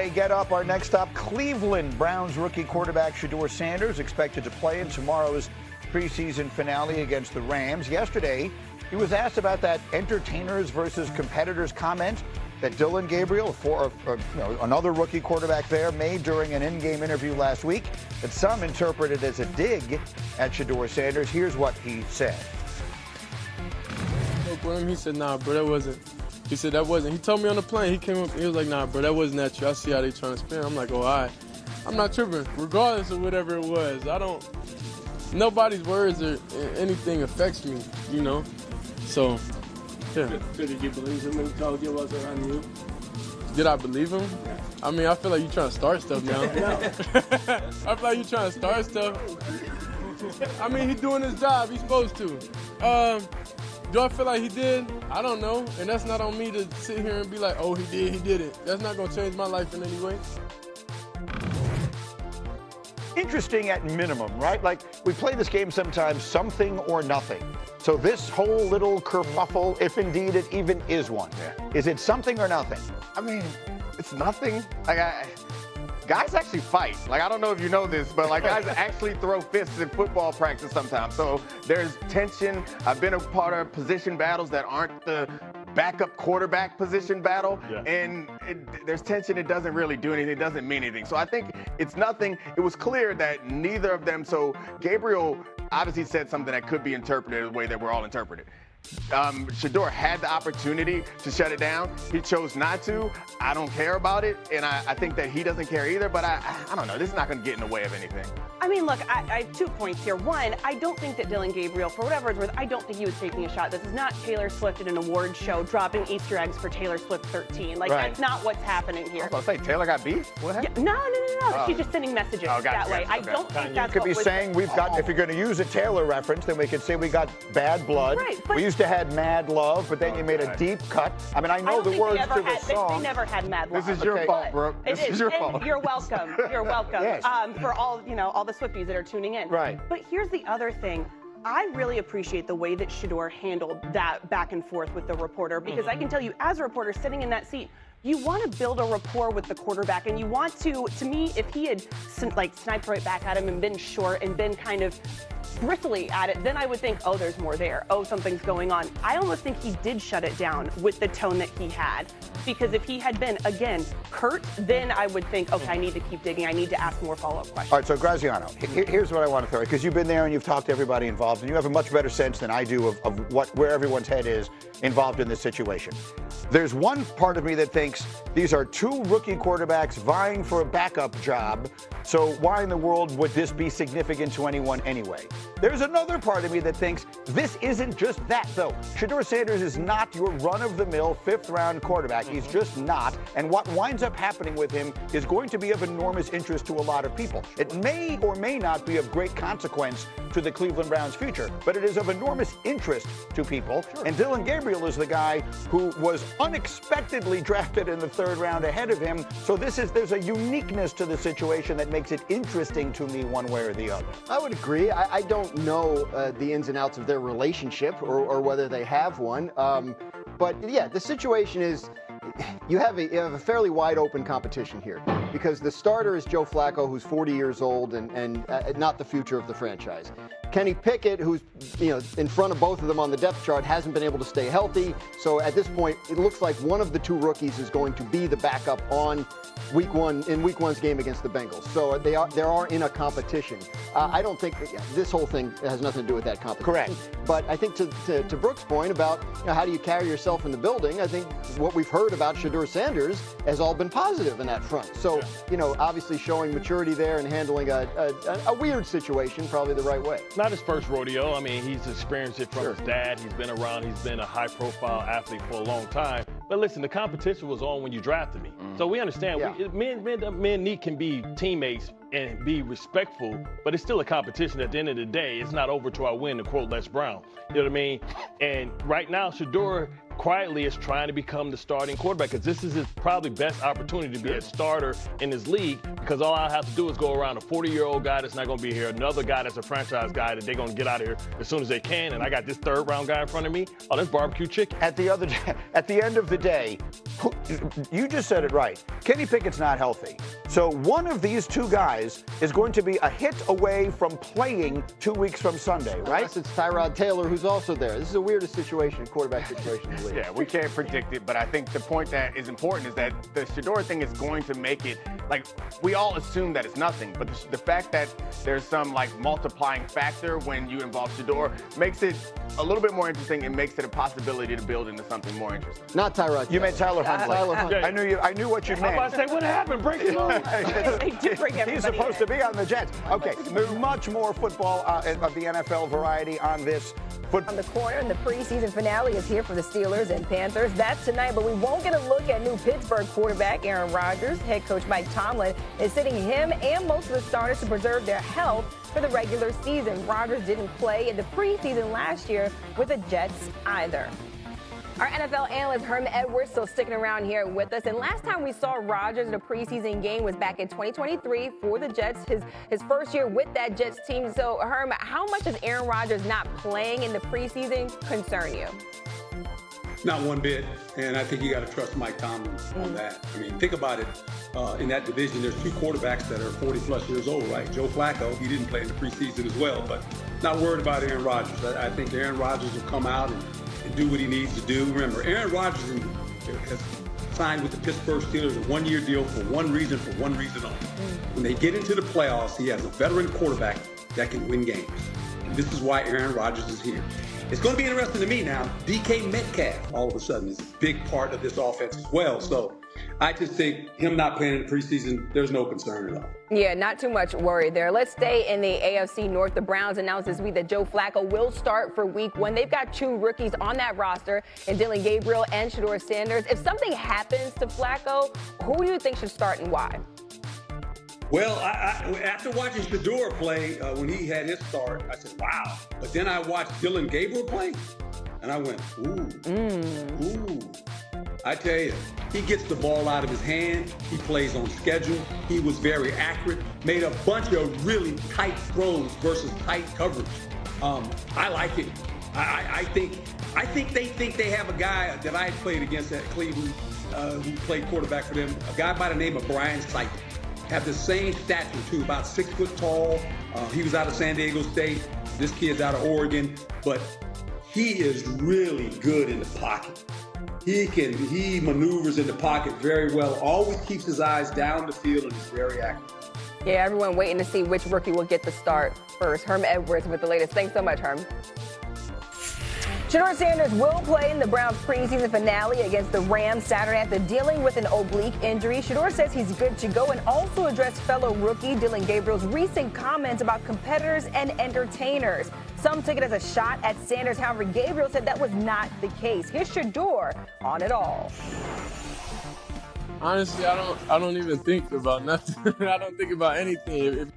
Hey, get up. Our next stop, Cleveland Browns rookie quarterback Shedeur Sanders expected to play in tomorrow's preseason finale against the Rams. Yesterday, he was asked about that entertainers versus competitors comment that Dillon Gabriel, another rookie quarterback there, made during an in-game interview last week that some interpreted as a dig at Shedeur Sanders. Here's what he said. He said, nah, bro, that wasn't. He said that wasn't. He told me on the plane. He came up. He was like, nah, bro, that wasn't at you. I see how they trying to spin. I'm like, oh, all right. I'm not tripping, regardless of whatever it was. Nobody's words or anything affects me, you know. So, yeah. Did you believe him when he told you it wasn't on you? Did I believe him? I mean, I feel like you're trying to start stuff now. I feel like you're trying to start stuff. I mean, he's doing his job. He's supposed to. Do I feel like he did? I don't know. And that's not on me to sit here and be like, oh, he didn't. That's not going to change my life in any way. Interesting at minimum, right? Like, we play this game sometimes, something or nothing. So this whole little kerfuffle, if indeed it even is one, is it something or nothing? I mean, it's nothing. Guys actually fight. Like, I don't know if you know this, but like guys actually throw fists in football practice sometimes. So there's tension. I've been a part of position battles that aren't the backup quarterback position battle. Yeah. And there's tension. It doesn't really do anything. It doesn't mean anything. So I think it's nothing. It was clear that neither of them. So Gabriel obviously said something that could be interpreted the way that we're all interpreted. Shedeur had the opportunity to shut it down. He chose not to. I don't care about it, and I think that he doesn't care either, but I don't know. This is not going to get in the way of anything. I mean, look, I have 2 points here. One, I don't think that Dillon Gabriel, for whatever it's worth, I don't think he was taking a shot. This is not Taylor Swift at an award show dropping Easter eggs for Taylor Swift 13. Like, That's not what's happening here. I was about to say, Taylor got beef? What happened? Yeah, no. She's just sending messages that way. I don't think that's could be saying we've got, if you're going to use a Taylor reference, then we could say we got bad blood. Right, we used to have mad love, but then you made a deep cut. I mean, I know the words to the song. They never had mad love. This is your fault, Brooke. This is your fault. You're welcome. You're welcome. Yes. For all the Swifties that are tuning in. Right. But here's the other thing. I really appreciate the way that Shedeur handled that back and forth with the reporter, because I can tell you, as a reporter sitting in that seat, you want to build a rapport with the quarterback, and you want to me, if he had sniped right back at him and been short and been kind of bristly at it, then I would think, oh, there's more there. Oh, something's going on. I almost think he did shut it down with the tone that he had, because if he had been, again, hurt, then I would think, okay, I need to keep digging. I need to ask more follow-up questions. All right, so Graziano, here's what I want to throw, because you've been there and you've talked to everybody involved, and you have a much better sense than I do of where everyone's head is involved in this situation. There's one part of me that thinks these are two rookie quarterbacks vying for a backup job, so why in the world would this be significant to anyone anyway? There's another part of me that thinks this isn't just that, though. Shedeur Sanders is not your run-of-the-mill fifth-round quarterback. He's just not, and what winds up happening with him is going to be of enormous interest to a lot of people. It may or may not be of great consequence to the Cleveland Browns' future, but it is of enormous interest to people, and Dillon Gabriel is the guy who was unexpectedly drafted in the third round ahead of him, so there's a uniqueness to the situation that makes it interesting to me one way or the other. I would agree. I don't know the ins and outs of their relationship or whether they have one, but yeah, the situation is you have a fairly wide open competition here, because the starter is Joe Flacco, who's 40 years old and not the future of the franchise. Kenny Pickett, who's in front of both of them on the depth chart, hasn't been able to stay healthy. So at this point, it looks like one of the two rookies is going to be the backup on week one's game against the Bengals. So they are in a competition. I don't think this whole thing has nothing to do with that competition. Correct. But I think to Brooke's point about how do you carry yourself in the building, I think what we've heard about Shedeur Sanders has all been positive in that front. So obviously showing maturity there and handling a weird situation probably the right way. Not his first rodeo. I mean, he's experienced it from his dad. He's been around. He's been a high-profile athlete for a long time. But listen, the competition was on when you drafted me. So we understand. Yeah. Men can be teammates and be respectful, but it's still a competition. At the end of the day, it's not over till I win, to quote Les Brown. You know what I mean? And right now, Shedeur quietly is trying to become the starting quarterback because this is his probably best opportunity to be a starter in this league because all I have to do is go around a 40-year-old guy that's not going to be here, another guy that's a franchise guy that they're going to get out of here as soon as they can, and I got this third-round guy in front of me. Oh, that's barbecue chicken. At the end of the day, you just said it right. Kenny Pickett's not healthy. So one of these two guys is going to be a hit away from playing 2 weeks from Sunday, right? Unless it's Tyrod Taylor who's also there. This is the weirdest situation, quarterback situation in the league. Yeah, we can't predict it, but I think the point that is important is that the Shedeur thing is going to make it, like, we all assume that it's nothing, but the fact that there's some, like, multiplying factor when you involve Shedeur makes it a little bit more interesting and makes it a possibility to build into something more interesting. Not Tyrod Taylor. You meant Tyler Huntley. Tyler Huntley. I knew what you I'm meant. about to say, what happened? Break it on. They did bring everybody He's supposed in. to be on the Jets. Okay, much more football of the NFL variety on this On the corner, and the preseason finale is here for the Steelers and Panthers. That's tonight, but we won't get a look at new Pittsburgh quarterback Aaron Rodgers. Head coach Mike Tomlin is sitting him and most of the starters to preserve their health for the regular season. Rodgers didn't play in the preseason last year with the Jets either. Our NFL analyst Herm Edwards still sticking around here with us. And last time we saw Rodgers in a preseason game was back in 2023 for the Jets, his first year with that Jets team. So, Herm, how much does Aaron Rodgers not playing in the preseason concern you? Not one bit, and I think you got to trust Mike Tomlin on that. I mean, think about it. In that division, there's two quarterbacks that are 40-plus years old, right? Joe Flacco, he didn't play in the preseason as well, but not worried about Aaron Rodgers. I think Aaron Rodgers will come out and do what he needs to do. Remember, Aaron Rodgers has signed with the Pittsburgh Steelers a one-year deal for one reason only. When they get into the playoffs, he has a veteran quarterback that can win games. And this is why Aaron Rodgers is here. It's going to be interesting to me now. DK Metcalf, all of a sudden, is a big part of this offense as well. So I just think him not playing in the preseason, there's no concern at all. Yeah, not too much worry there. Let's stay in the AFC North. The Browns announced this week that Joe Flacco will start for week 1. They've got 2 rookies on that roster, and Dylan Gabriel and Shedeur Sanders. If something happens to Flacco, who do you think should start and why? Well, after watching Shedeur play when he had his start, I said, wow. But then I watched Dylan Gabriel play, and I went, ooh. I tell you, he gets the ball out of his hand. He plays on schedule. He was very accurate, made a bunch of really tight throws versus tight coverage. I like it. I think they think they have a guy that I played against at Cleveland who played quarterback for them, a guy by the name of Brian Windhorst. Have the same stature too, about 6 foot tall. He was out of San Diego State. This kid's out of Oregon, but he is really good in the pocket. He maneuvers in the pocket very well, always keeps his eyes down the field, and is very active. Yeah, everyone waiting to see which rookie will get the start first. Herm Edwards with the latest. Thanks so much, Herm. Shedeur Sanders will play in the Browns preseason finale against the Rams Saturday after dealing with an oblique injury. Shedeur says he's good to go and also addressed fellow rookie Dylan Gabriel's recent comments about competitors and entertainers. Some took it as a shot at Sanders. However, Gabriel said that was not the case. Here's Shedeur on it all. Honestly, I don't even think about nothing. I don't think about anything.